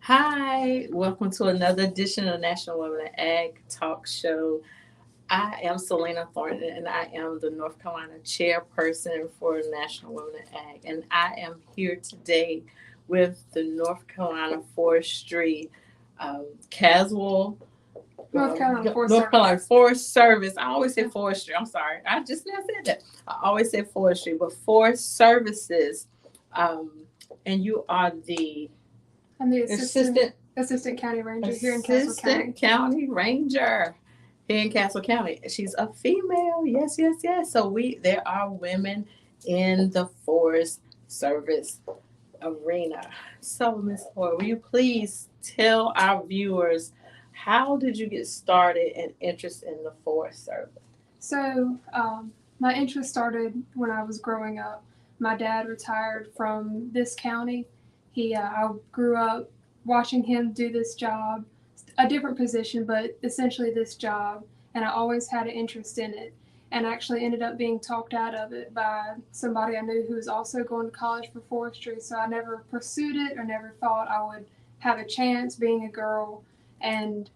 Hi, welcome to another edition of National Women in Ag Talk Show. I am Selena Thornton, and I am the North Carolina chairperson for National Women in Ag. And I am here today with the North Carolina Forestry Casual North Carolina Forest Service. I always say forestry. I'm sorry. I just never said that. I always say forestry, but Forest Services. And you are the I'm the assistant county ranger here in Castle County. Assistant County Ranger here in Castle County. She's a female. Yes, yes, yes. So there are women in the Forest Service arena. So, Miss Ford, will you please tell our viewers how did you get started and interest in the Forest Service? So, my interest started when I was growing up. My dad retired from this county. I grew up watching him do this job, a different position, but essentially this job, and I always had an interest in it. And actually ended up being talked out of it by somebody I knew who was also going to college for forestry. So I never pursued it or never thought I would have a chance being a girl. And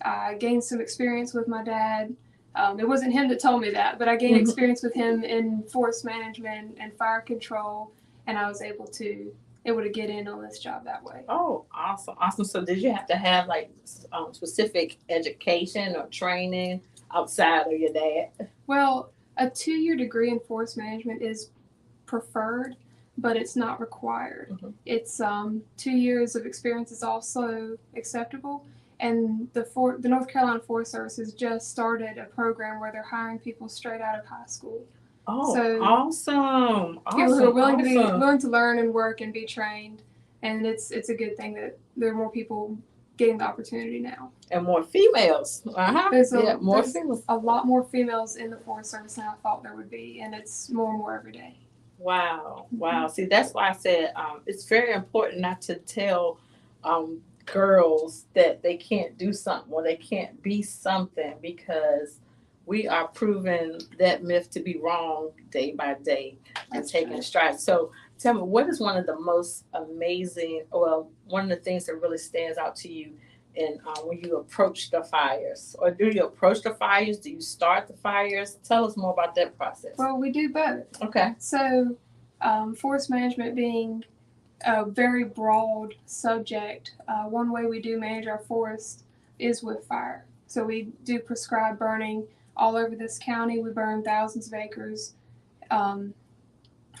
I gained some experience with my dad. It wasn't him that told me that, but I gained experience with him in forest management and fire control, and I was able to get in on this job that way. Oh, awesome, awesome. So, did you have to have like specific education or training outside of your dad? Well, a 2-year degree in forest management is preferred, but it's not required. It's 2 years of experience is also acceptable. And the North Carolina Forest Service has just started a program where they're hiring people straight out of high school. Oh, so awesome! People who are willing to learn and work and be trained, and it's a good thing that there are more people getting the opportunity now. And more females. There's a lot more females in the Forest Service than I thought there would be, and it's more and more every day. Wow, wow. See, that's why I said it's very important not to tell girls that they can't do something or they can't be something, because we are proving that myth to be wrong day by day and taking strides. So tell me, what is one of the most amazing, well, one of the things that really stands out to you in when you approach the fires? Or do you approach the fires? Do you start the fires? Tell us more about that process. Well, we do both. Okay. So forest management being a very broad subject, one way we do manage our forest is with fire. So we do prescribed burning all over this county. We burn thousands of acres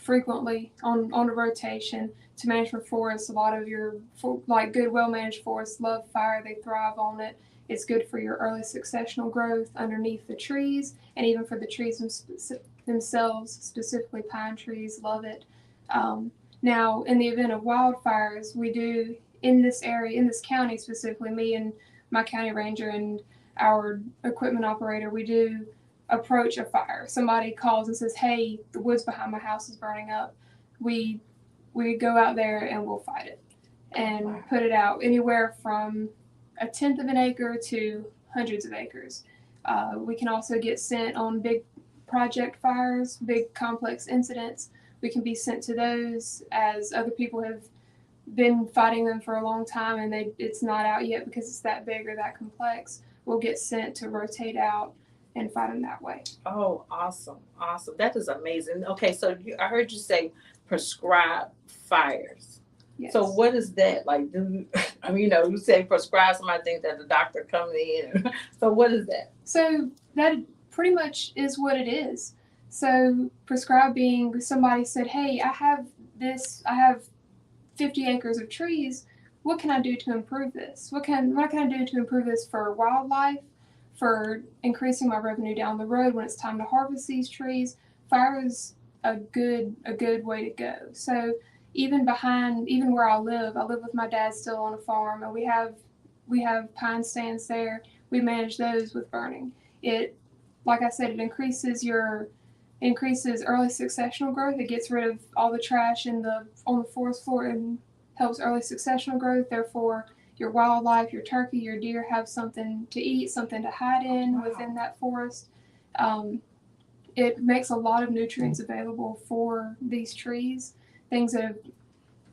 frequently on a rotation to manage for forests. A lot of your good well-managed forests love fire. They thrive on it. It's good for your early successional growth underneath the trees, and even for the trees themselves, specifically pine trees, love it. Now, in the event of wildfires, we do in this area, in this county specifically, me and my county ranger and our equipment operator, we do approach a fire. Somebody calls and says, "Hey, the woods behind my house is burning up." We go out there and we'll fight it and put it out anywhere from a tenth of an acre to hundreds of acres. We can also get sent on big project fires, big complex incidents. We can be sent to those as other people have been fighting them for a long time and it's not out yet because it's that big or that complex. We'll get sent to rotate out and fight them that way. Oh, awesome, awesome. That is amazing. Okay, so I heard you say prescribed fires. Yes. So what is that? Like, you say prescribe, somebody thinks that the doctor coming in. So what is that? So that pretty much is what it is. So prescribe being somebody said, "Hey, I have 50 acres of trees. What can I do to improve this? What can I do to improve this for wildlife, for increasing my revenue down the road when it's time to harvest these trees?" Fire is a good way to go. So even where I live with my dad still on a farm, and we have pine stands there. We manage those with burning. It, like I said, it increases early successional growth. It gets rid of all the trash on the forest floor and helps early successional growth. Therefore, your wildlife, your turkey, your deer have something to eat, something to hide in within that forest. It makes a lot of nutrients available for these trees. Things that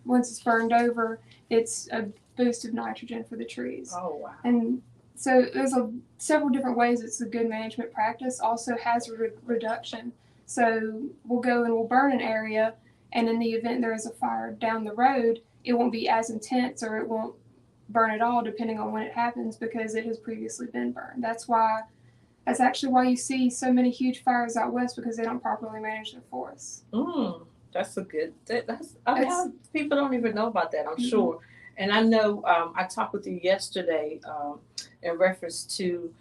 once it's burned over, it's a boost of nitrogen for the trees. Oh, wow. And so there's several different ways it's a good management practice. Also hazard reduction. So we'll go and we'll burn an area, and in the event there is a fire down the road, it won't be as intense or it won't burn at all depending on when it happens because it has previously been burned. That's actually why you see so many huge fires out west, because they don't properly manage their forests. That's a good. People don't even know about that. I'm sure. And I know I talked with you yesterday in reference to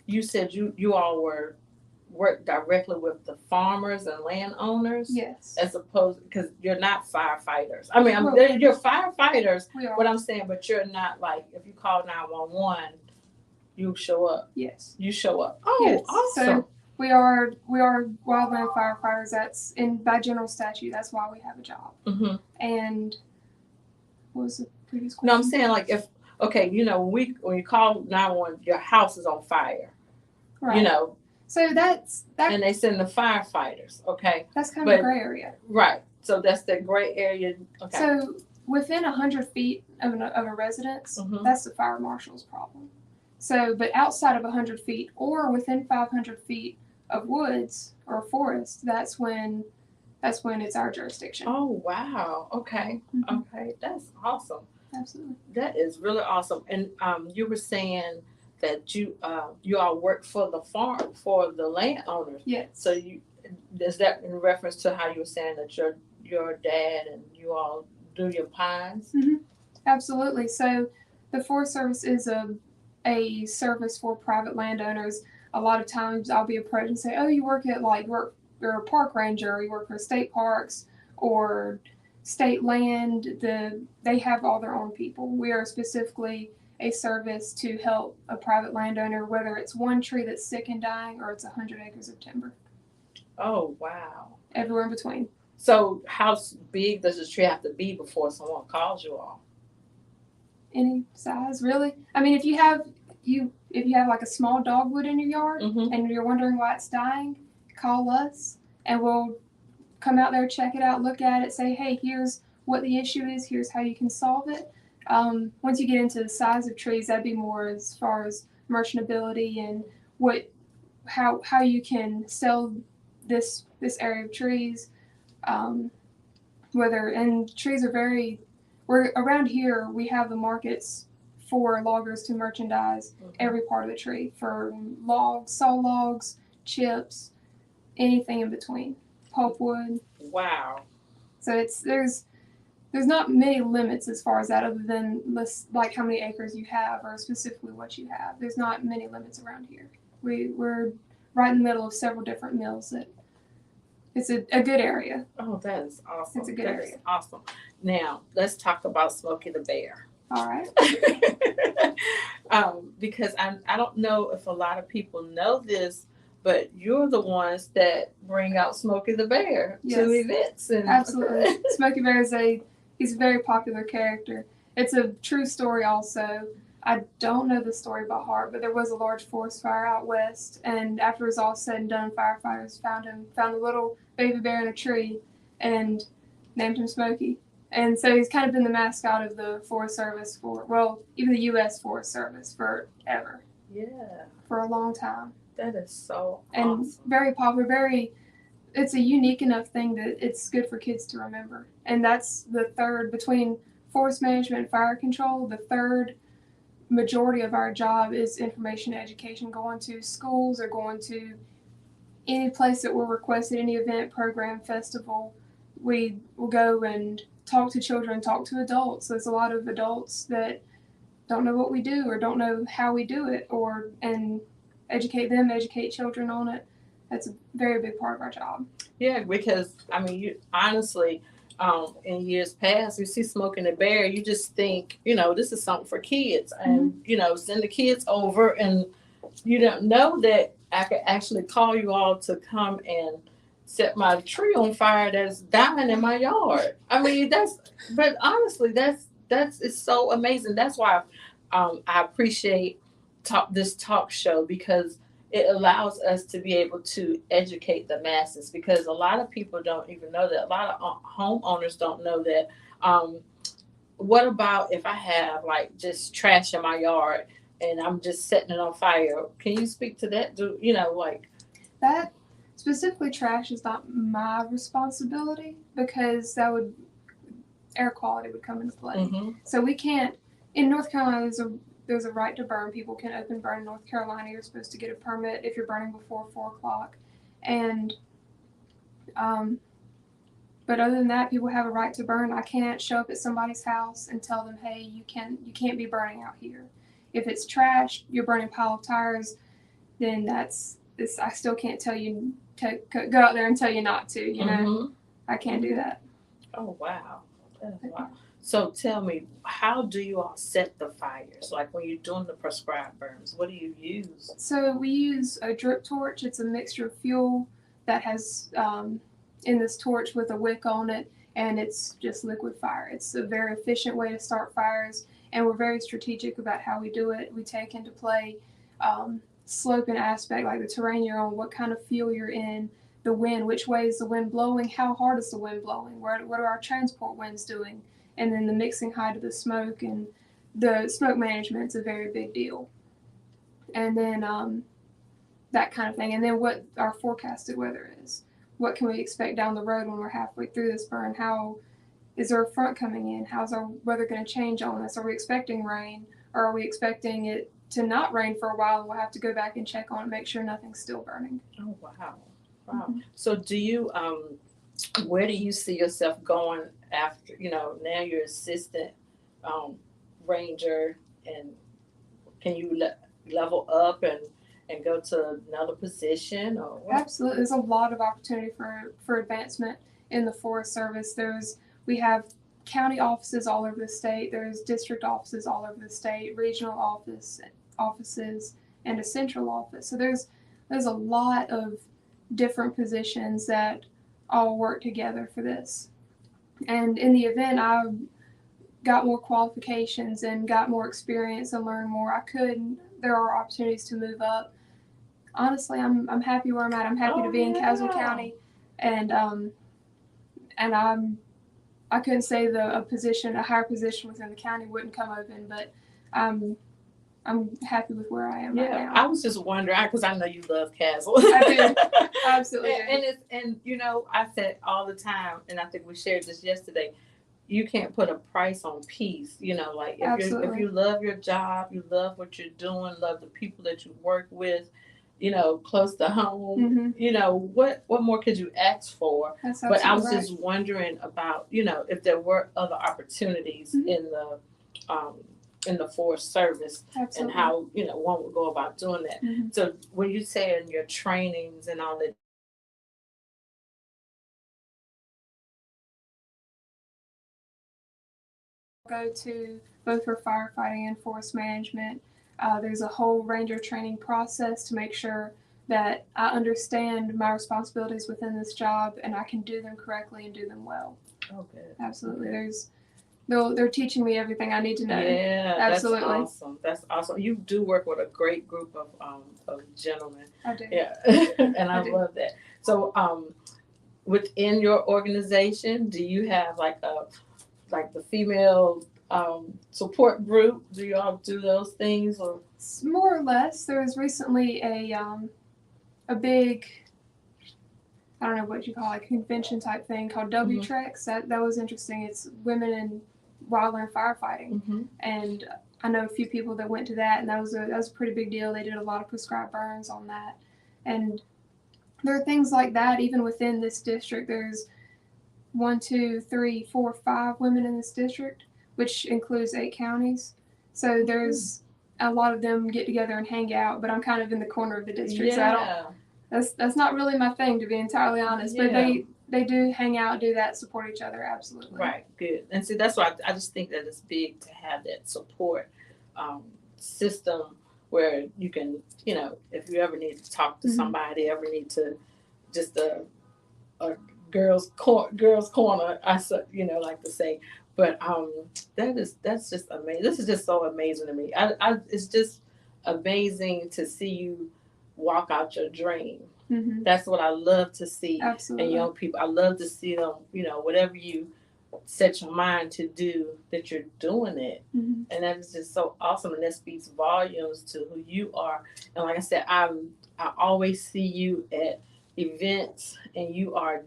you said you all work directly with the farmers and landowners. Yes. As opposed, because you're not firefighters. I mean, you're firefighters. We are. What I'm saying, but you're not like if you call 911. You show up. Yes. You show up. Oh, yes. Awesome. So we are wildland firefighters. That's by general statute. That's why we have a job. Mm-hmm. And what was the previous question? No, I'm saying when you call 911, your house is on fire. Right. So that's and they send the firefighters. Okay. That's kind of a gray area. Right. So that's the gray area. Okay. So within 100 feet of a residence, that's the fire marshal's problem. So, but outside of 100 feet or within 500 feet of woods or forest, that's when it's our jurisdiction. Oh, wow. Okay. Mm-hmm. Okay. That's awesome. Absolutely. That is really awesome. And you were saying that you all work for the farm, for the landowners. Yes. So is that in reference to how you were saying that your dad and you all do your pines? Mm-hmm. Absolutely. So the Forest Service is a service for private landowners. A lot of times I'll be approached and say, oh, you work at you're a park ranger, or you work for state parks or state land. They have all their own people. We are specifically a service to help a private landowner, whether it's one tree that's sick and dying or it's 100 acres of timber. Oh, wow. Everywhere in between. So how big does this tree have to be before someone calls you all? Any size, really. I mean, if you have like a small dogwood in your yard and you're wondering why it's dying, call us and we'll come out there, check it out, look at it, say, hey, here's what the issue is, here's how you can solve it. Once you get into the size of trees, that'd be more as far as merchantability and how you can sell this area of trees. Trees are we're around here, we have the markets for loggers to merchandise every part of the tree, for logs, saw logs, chips, anything in between, pulpwood. Wow. So there's not many limits as far as that, other than like how many acres you have or specifically what you have. There's not many limits around here. We're right in the middle of several different mills. It's a good area. Oh, that is awesome. It's a good area. Awesome. Now, let's talk about Smokey the Bear. All right. Because I don't know if a lot of people know this, but you're the ones that bring out Smokey the Bear to events. Absolutely. Smokey Bear he's a very popular character. It's a true story also. I don't know the story by heart, but there was a large forest fire out west, and after it was all said and done, firefighters found a little baby bear in a tree and named him Smokey. And so he's kind of been the mascot of the Forest Service even the U.S. Forest Service forever. Yeah. For a long time. That is so and awesome. Very popular, it's a unique enough thing that it's good for kids to remember. And that's the third, between forest management and fire control, the third majority of our job is information and education, going to schools or going to any place that we're requested, any event, program, festival. We will go and talk to children, talk to adults. There's a lot of adults that don't know what we do or don't know how we do it, and educate children on it. That's a very big part of our job. Yeah, because you honestly, in years past, you see Smoking the Bear, you just think, this is something for kids, and send the kids over, and you don't know that I could actually call you all to come and set my tree on fire that's dying in my yard. But honestly, it's so amazing. That's why I appreciate this talk show, because it allows us to be able to educate the masses, because a lot of people don't even know that. A lot of homeowners don't know that what about if I have like just trash in my yard and I'm just setting it on fire? Can you speak to that? Do you know like That specifically trash is not my responsibility because that would air quality would come into play. mm-hmm, So we can't in North Carolina. There's a right to burn. People can open burn in North Carolina. You're supposed to get a permit if you're burning before 4 o'clock, and um, but other than that, people have a right to burn. I can't show up at somebody's house and tell them, hey, you can't be burning out here. If it's trash, you're burning a pile of tires, then that's this. I still can't tell you to go out there and tell you not to. You know, mm-hmm. I can't do that. Oh wow. That's wow. So tell me, how do you all set the fires? Like when you're doing the prescribed burns, what do you use? So we use a drip torch. It's a mixture of fuel that has in this torch with a wick on it, and it's just liquid fire. It's a very efficient way to start fires, and we're very strategic about how we do it. We take into play slope and aspect, like the terrain you're on, what kind of fuel you're in, the wind, which way is the wind blowing, how hard is the wind blowing, what are our transport winds doing, and then the mixing height of the smoke, and the smoke management is a very big deal. And then that kind of thing. And then what our forecasted weather is. What can we expect down the road when we're halfway through this burn? How is there a front coming in? How's our weather going to change on us? Are we expecting rain, or are we expecting it to not rain for a while and we'll have to go back and check on it, make sure nothing's still burning? Oh wow. Wow. Mm-hmm. So do you where do you see yourself going after, now you're assistant ranger, and can you level up and go to another position or what? Absolutely. There's a lot of opportunity for advancement in the Forest Service. We have county offices all over the state. There's district offices all over the state, regional offices, and a central office. So there's a lot of different positions that all work together for this. And in the event I got more qualifications and got more experience and learned more, there are opportunities to move up. Honestly, I'm happy where I'm at. I'm happy to be in Caswell County, and I couldn't say a higher position within the county wouldn't come open, but I'm happy with where I am right now. I was just wondering because I know you love Caswell. I do, absolutely. And I said all the time, and I think we shared this yesterday. You can't put a price on peace. Like if you love your job, you love what you're doing, love the people that you work with, close to home. Mm-hmm. What more could you ask for? That's but I was right. just wondering about, if there were other opportunities mm-hmm. in the Forest Service. Absolutely. And how, one would go about doing that. Mm-hmm. So when you say in your trainings and all that, go to both for firefighting and forest management. There's a whole ranger training process to make sure that I understand my responsibilities within this job and I can do them correctly and do them well. Okay. Absolutely. They're teaching me everything I need to know. Yeah, absolutely. That's awesome. That's awesome. You do work with a great group of gentlemen. I do. Yeah, and I love that. So, within your organization, do you have like the female support group? Do you all do those things or? More or less. There was recently a big, I don't know what you call it, convention type thing called W-Trex. Mm-hmm. That was interesting. It's women in wildland firefighting, mm-hmm. and I know a few people that went to that, and that was a pretty big deal. They did a lot of prescribed burns on that, and there are things like that even within this district. There's 1, 2, 3, 4, 5 women in this district, which includes 8 counties. So there's a lot of them get together and hang out, but I'm kind of in the corner of the district, so I don't. That's not really my thing, to be entirely honest. Yeah. But they do hang out, do that, support each other, absolutely. Right, good. And see, that's why I just think that it's big to have that support system where you can, if you ever need to talk to mm-hmm. somebody, ever need to just a girls corner, I like to say. But that's just amazing. This is just so amazing to me. It's just amazing to see you walk out your dream. Mm-hmm. That's what I love to see. Absolutely. And young people. I love to see them, whatever you set your mind to do that you're doing it. Mm-hmm. And that is just so awesome, and that speaks volumes to who you are. And like I said, I always see you at events, and you are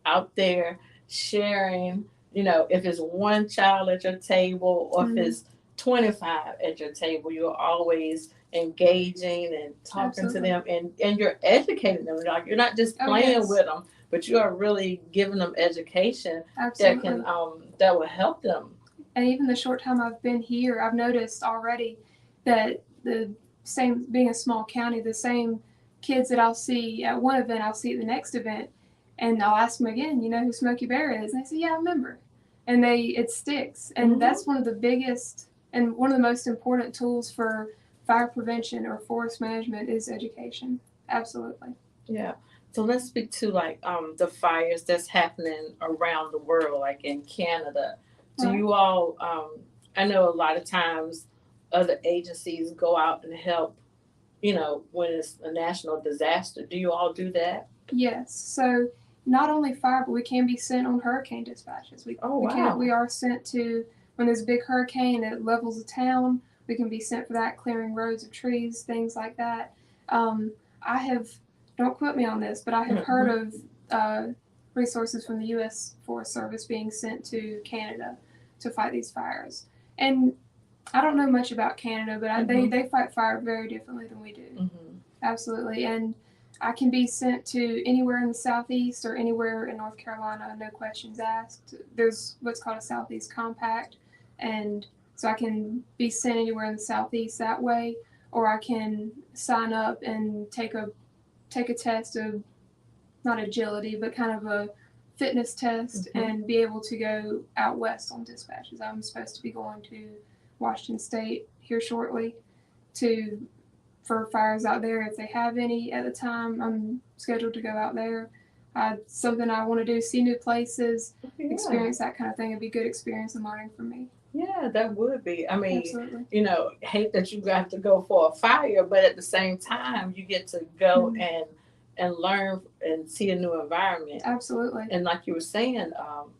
out there sharing, if it's one child at your table or if Mm-hmm. it's 25 at your table, you're always engaging and talking to Absolutely. them, and you're educating them. Like, you're not just Oh, playing yes. with them, but you are really giving them education that Absolutely. can that will help them. And even the short time I've been here, I've noticed already that the same, being a small county, the same kids that I'll see at one event, I'll see at the next event, and I'll ask them again, you know who Smokey Bear is? And they say, yeah, I remember. And it sticks. And that's one of the biggest and one of the most important tools for fire prevention or forest management is education. Absolutely. Yeah. So let's speak to like the fires that's happening around the world, like in Canada. Do Right. you all? I know a lot of times other agencies go out and help. When it's a national disaster. Do you all do that? Yes. So not only fire, but we can be sent on hurricane dispatches. Oh, We wow. are sent to when there's a big hurricane that levels a town. We can be sent for that, clearing roads of trees, things like that. I have, don't quote me on this, but I have heard of resources from the U.S. Forest Service being sent to Canada to fight these fires. And I don't know much about Canada, but they fight fire very differently than we do. Mm-hmm. Absolutely. And I can be sent to anywhere in the Southeast or anywhere in North Carolina, no questions asked. There's what's called a Southeast Compact. And so I can be sent anywhere in the Southeast that way, or I can sign up and take a test of not agility, but kind of a fitness test and be able to go out west on dispatches. I'm supposed to be going to Washington State here shortly to for fires out there if they have any at the time. I'm scheduled to go out there. Something I want to do, see new places, experience that kind of thing. It'd be good experience and learning for me. Yeah, that would be. I mean, Absolutely. Hate that you have to go for a fire, but at the same time, you get to go and learn and see a new environment. Absolutely. And like you were saying,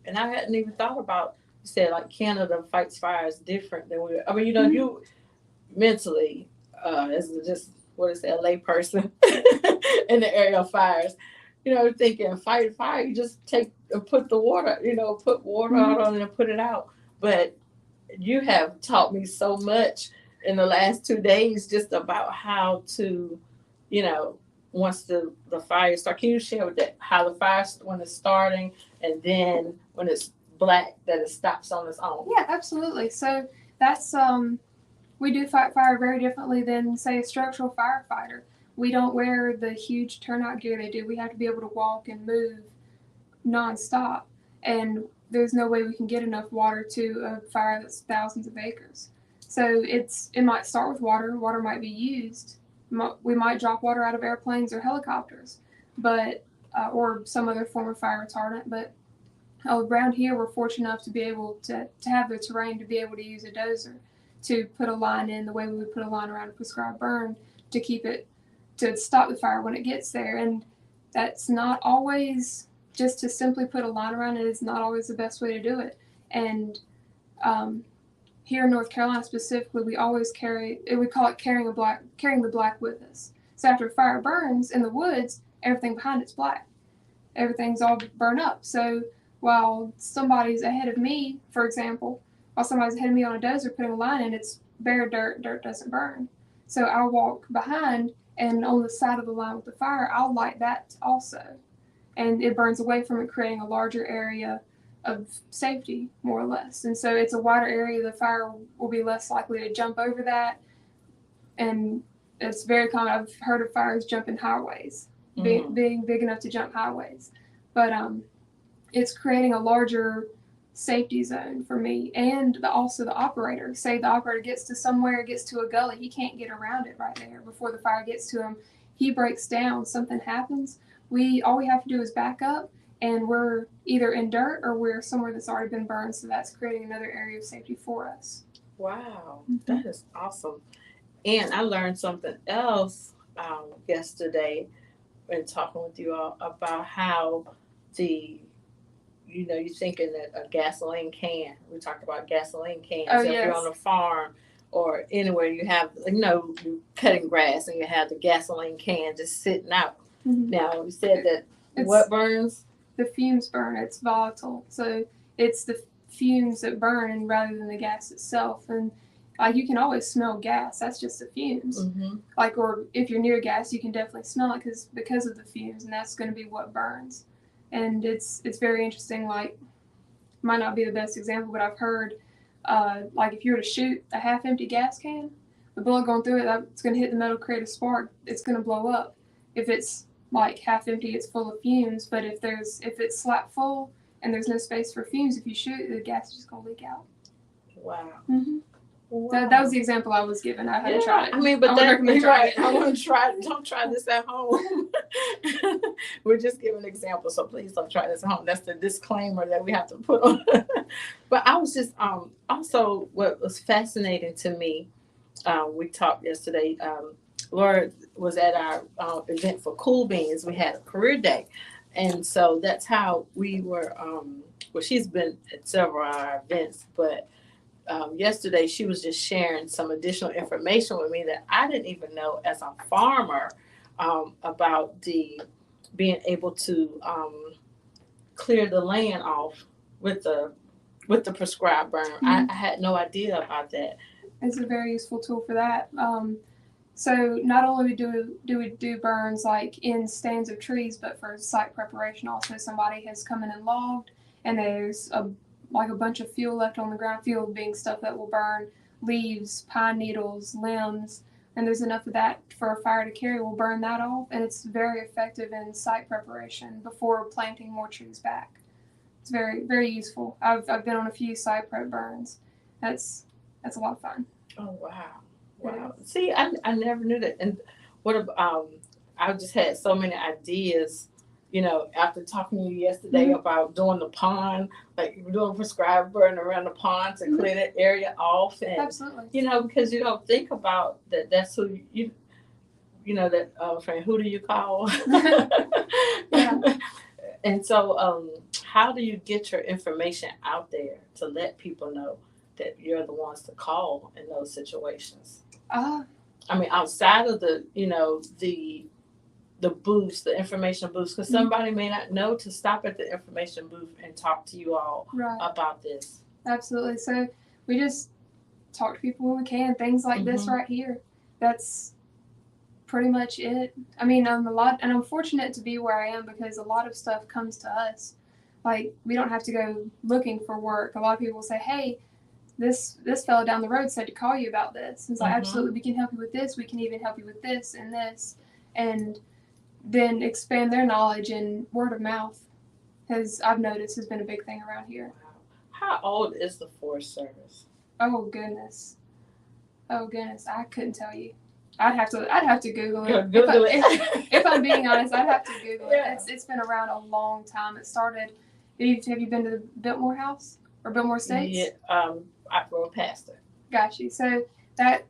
and I hadn't even thought about. You said like Canada fights fires different than we. I mean, you mentally, as just what is that, a lay person in the area of fires. Thinking fight fire, you just put the water, put water out on it and put it out. But you have taught me so much in the last 2 days just about how to, once the fire starts. Can you share with that how the fire when it's starting and then when it's black that it stops on its own? Yeah, absolutely. So that's we do fight fire very differently than say a structural firefighter. We don't wear the huge turnout gear they do. We have to be able to walk and move nonstop, and there's no way we can get enough water to a fire that's thousands of acres. So it might start with water. Water might be used. We might drop water out of airplanes or helicopters, but or some other form of fire retardant. But around here, we're fortunate enough to be able to have the terrain to be able to use a dozer to put a line in the way we would put a line around a prescribed burn to keep it to stop the fire when it gets there. And that's not always just to simply put a line around it is not always the best way to do it. And here in North Carolina specifically, we always we call it carrying the black with us. So after a fire burns in the woods, everything behind it's black. Everything's all burned up. So while somebody's ahead of me, for example, while somebody's ahead of me on a dozer putting a line in, it's bare dirt. Dirt doesn't burn. So I'll walk behind, and on the side of the line with the fire, I'll light that also. And it burns away from it, creating a larger area of safety, more or less. And so it's a wider area. The fire will be less likely to jump over that. And it's very common. I've heard of fires jumping highways, being big enough to jump highways. But it's creating a larger safety zone for me and also the operator. Say the operator gets to somewhere, gets to a gully, he can't get around it right there before the fire gets to him. He breaks down, something happens. All we have to do is back up, and we're either in dirt or we're somewhere that's already been burned. So that's creating another area of safety for us. Wow, that is awesome. And I learned something else yesterday when talking with you all about how you're thinking that a gasoline can. We talked about gasoline cans. Oh, If yes. you're on a farm or anywhere, you have you're cutting grass and you have the gasoline can just sitting out. Mm-hmm. Now you said that It's, what burns? The fumes burn. It's volatile, so it's the fumes that burn rather than the gas itself. And like you can always smell gas. That's just the fumes. Mm-hmm. Like, or if you're near gas, you can definitely smell it because of the fumes, and that's going to be what burns. And it's very interesting. Like, might not be the best example, but I've heard, like if you were to shoot a half-empty gas can, the bullet going through it, it's going to hit the metal, create a spark. It's going to blow up. If it's like half empty, it's full of fumes. But if it's slap full and there's no space for fumes, if you shoot, the gas is just going to leak out. Wow. Mm-hmm. Wow. That was the example I was given. I haven't tried it. I mean, but that's right. I want to try it. Don't try this at home. We're just giving examples, so please don't try this at home. That's the disclaimer that we have to put on. But I was just also what was fascinating to me. We talked yesterday. Laura was at our event for Cool Beans. We had a career day, and so that's how we were. Well, she's been at several of our events, but. Yesterday, she was just sharing some additional information with me that I didn't even know as a farmer about being able to clear the land off with the prescribed burn. Mm-hmm. I had no idea about that. It's a very useful tool for that. So not only do we do burns like in stands of trees, but for site preparation also. Somebody has come in and logged, and there's a bunch of fuel left on the ground, fuel being stuff that will burn, leaves, pine needles, limbs, and there's enough of that for a fire to carry. We'll burn that off, and it's very effective in site preparation before planting more trees back. It's very, very useful. I've been on a few site prep burns. That's a lot of fun. Oh, wow. See, I never knew that. And what about, I just had so many ideas, after talking to you yesterday Mm-hmm. about doing the pond, like doing prescribed burn around the pond to clear that area off. And, absolutely. Because you don't think about that. That's who that friend, who do you call? Yeah. And so, how do you get your information out there to let people know that you're the ones to call in those situations? I mean, outside of the booths, the information booths, because somebody may not know to stop at the information booth and talk to you all about this. Absolutely. So we just talk to people when we can. Things like this right here. That's pretty much it. I mean, I'm fortunate to be where I am because a lot of stuff comes to us. Like, we don't have to go looking for work. A lot of people say, hey, this fellow down the road said to call you about this. And it's like, absolutely, we can help you with this. We can even help you with this and this. And then expand their knowledge, and word of mouth I've noticed has been a big thing around here. Wow. How old is the Forest Service? Oh goodness, I couldn't tell you. I'd have to Google it. Google it. If I'm being honest, I'd have to Google it. Yeah. It's been around a long time. It started. Have you been to the Biltmore House or Biltmore Estates? Yeah, I rode past it. Got you. So that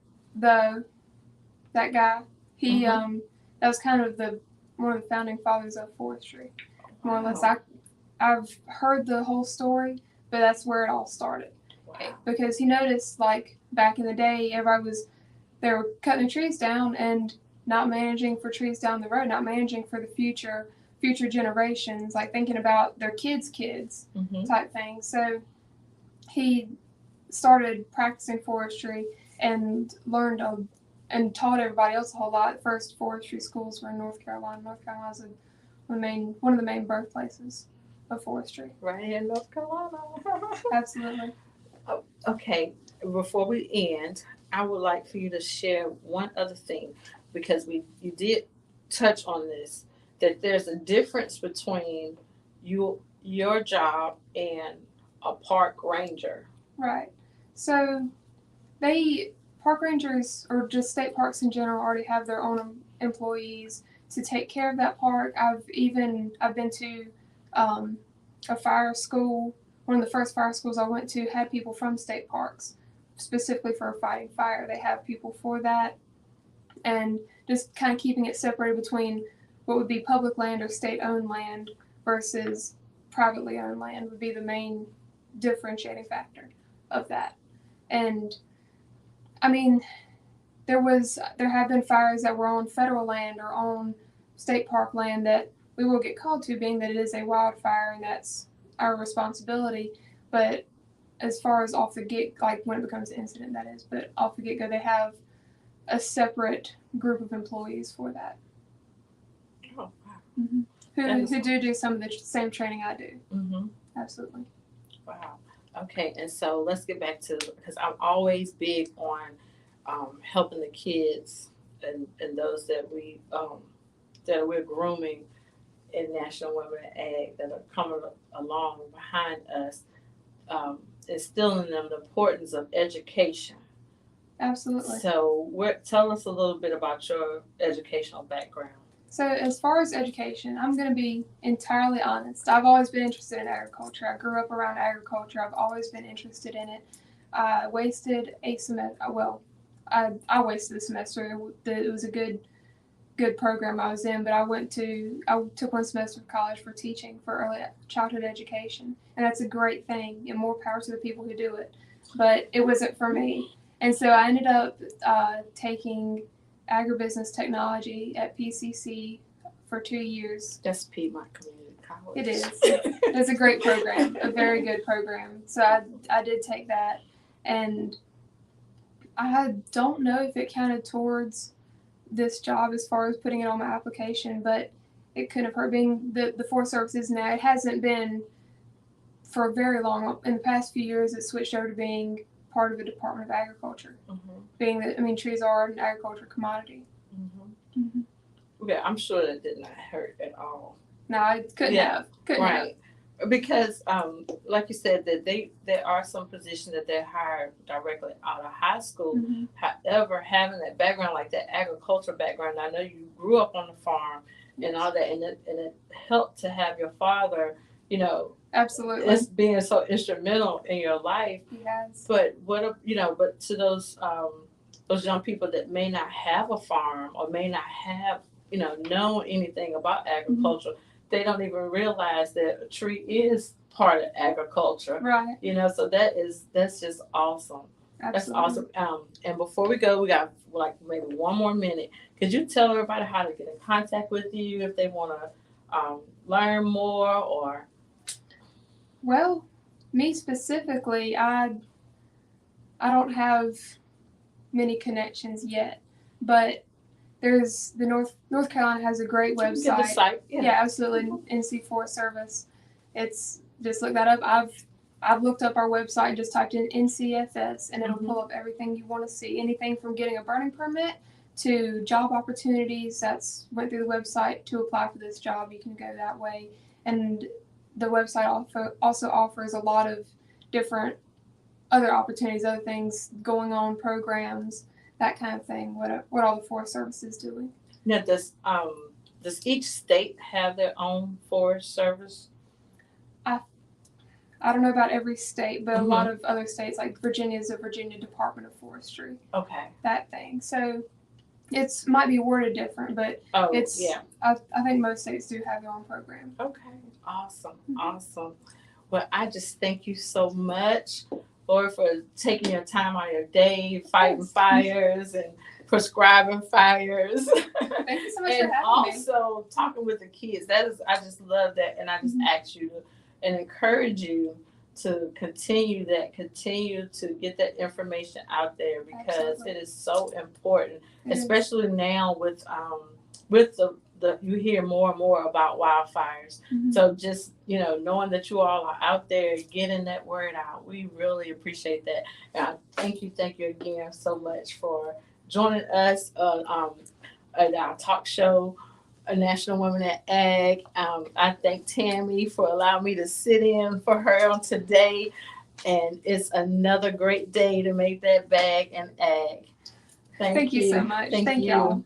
guy, he that was kind of one of the founding fathers of forestry, more or less. I've heard the whole story, but that's where it all started. Wow. Because he noticed, like, back in the day, they were cutting the trees down and not managing for trees down the road, not managing for the future generations, like thinking about their kids' type thing. So he started practicing forestry and learned and taught everybody else a whole lot. First forestry schools were in North Carolina. North Carolina is one of the main birthplaces of forestry. Right here in North Carolina. Absolutely. Okay, before we end, I would like for you to share one other thing, because you did touch on this, that there's a difference between your job and a park ranger. Right. So park rangers, or just state parks in general, already have their own employees to take care of that park. I've been to a fire school. One of the first fire schools I went to had people from state parks specifically for fighting fire. They have people for that, and just kind of keeping it separated between what would be public land or state-owned land versus privately owned land would be the main differentiating factor of that. And I mean, there have been fires that were on federal land or on state park land that we will get called to, being that it is a wildfire and that's our responsibility. But as far as off the get, like when it becomes an incident, that is, but off the get-go, they have a separate group of employees for that. Oh, wow. Mm-hmm. Who do some of the same training I do. Mm-hmm. Absolutely. Wow. Okay, and so let's get back to, because I'm always big on helping the kids and those that we're grooming in National Women in Ag that are coming along behind us, instilling them the importance of education. Absolutely. So tell us a little bit about your educational background. So as far as education, I'm going to be entirely honest. I've always been interested in agriculture. I grew up around agriculture. I've always been interested in it. I wasted a semester. Well, I wasted a semester. It was a good program I was in, but I took one semester of college for teaching for early childhood education, and that's a great thing, and more power to the people who do it. But it wasn't for me, and so I ended up taking agribusiness technology at PCC for 2 years. That's Piedmont Community College. It is. It's a great program, a very good program. So I did take that, and I don't know if it counted towards this job as far as putting it on my application, but it couldn't have hurt. Being the Forest Services now, it hasn't been for very long. In the past few years, it switched over to being part of the Department of Agriculture. Mm-hmm. Being that, trees are an agriculture commodity. Mm-hmm. Mm-hmm. Yeah, I'm sure that did not hurt at all. No, it couldn't have. Couldn't have. Because, like you said, that there are some positions that they're hired directly out of high school. Mm-hmm. However, having that background, like that agriculture background, I know you grew up on the farm and all that, and it helped to have your father, absolutely, it's being so instrumental in your life. Yes. But but to those young people that may not have a farm or may not have known anything about agriculture. Mm-hmm. They don't even realize that a tree is part of agriculture. Right. So that's just awesome. Absolutely. That's awesome. And before we go, we got like maybe one more minute. Could you tell everybody how to get in contact with you if they want to learn more or? Well, me specifically, I don't have many connections yet, but there's the North Carolina has a great website. Get the site. Yeah, absolutely. NC Forest Service. It's just look that up. I've looked up our website and just typed in NCFS, and it'll pull up everything you want to see. Anything from getting a burning permit to job opportunities. That's went through the website to apply for this job. You can go that way, and the website also offers a lot of different other opportunities, other things going on, programs, that kind of thing. What all the Forest Service is doing. Now, does each state have their own Forest Service? I don't know about every state, but a lot of other states, like Virginia, is a Virginia Department of Forestry. Okay. That thing. So it's might be worded different, but I think most states do have their own program. Okay. Awesome. Awesome. Well, I just thank you so much, Lord, for taking your time out of your day, fighting fires and prescribing fires. Thank you so much for having me. And also talking with the kids. I just love that. And I just ask you and encourage you to continue to get that information out there, because it is so important, especially now with the you hear more and more about wildfires. So just knowing that you all are out there getting that word out, we really appreciate that. And thank you again so much for joining us at our talk show, A National Women in Ag. I thank Tammy for allowing me to sit in for her on today, and it's another great day to make that bag in ag. Thank you so much. Thank y'all.